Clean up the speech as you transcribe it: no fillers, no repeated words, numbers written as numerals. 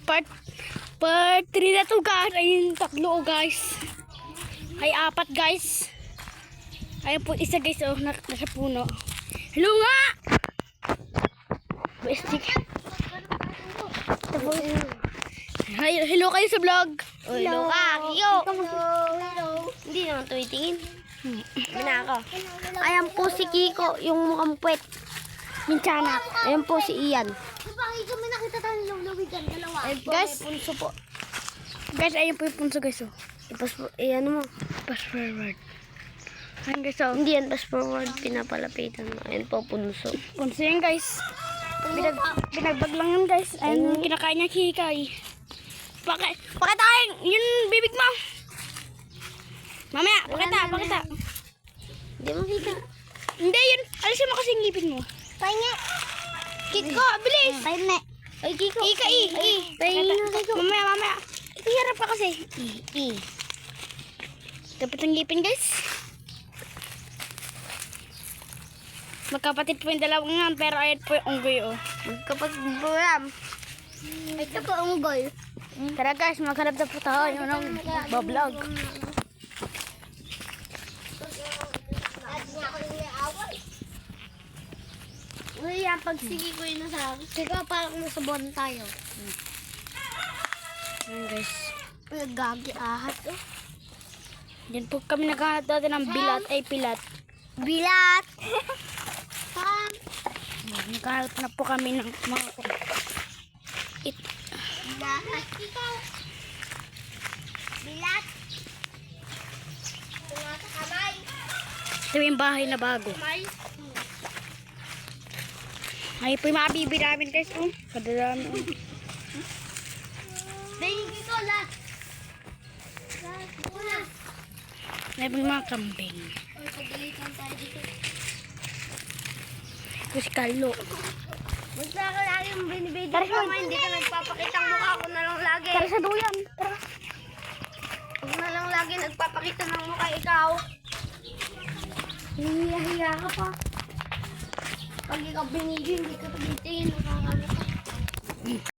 Part 3 na to guys. Ayun, tatlo guys. Ay, apat guys. Ayun po, isa guys. Oh, nasa puno. Hello nga! Bestik. Hello kayo sa vlog. Hello ka, Kiko. Hello. Hindi naman ito itingin. Hindi ako. Ayan po si Kiko, yung mukhang puwet. Yung tiyanak. Ayan po si Ian. Bakit kami nakita tayo ng lawig ang dalawa? Guys, punso po. guys, ayun po yung punso guys. Oh. Ayan mo. Pass forward. Ayun guys. Oh. Hindi yan, pass forward. Pinapalapitan mo. Ayan po, punso. Punso yan guys. Binagbag lang yun guys. Ayun, kinakain niya kikay. Pakita yung bibig mo. Mamaya, pakita. Hindi mo kita. Hindi, yun. Alisin mo kasi yung ngipin mo. Pahinga. Kiko, bilis. Pahinga. Ay, Kiko. Pahinga, Kiko. Mamaya. Iharap ka kasi. Dapat ang ngipin guys. Magkapatid po yung dalawang yan, pero ayun po yung unggoy oh. Magkapatid po yan. Ito po ang goal. Tara guys, maghanap na po tayo ng bablog. Uy, yan, pagsigi ko yun sa akin. Kaya parang nasa buwan tayo. Ayun guys. Gagi ahat oh. Yan po kami naghahanap natin ng pilat. Bilat! Sam! Naghahanap na po kami ng mga Bilat! Ikaw! Bilat! Tumasa kamay! ito yung bahay na bago. Kamay! Ay po yung mga bibi namin guys. Oh. Kadadami. Oh. Dahil dito, last! Last! Una! Ay po yung mga kambing. Uy, pagalitan tayo dito. Ito si Carlo. Basta ako lagi yung binibidyo Tara, ko. Sean. Hindi ka nagpapakita ang mukha ko na lang lagi. Tara sa duyan. Tara. Huwag na lang lagi nagpapakita ng mukha ikaw. Hiya-hiya ka pa. Pag ikaw binidyo, hindi ka tumitingin. Nakakala ka.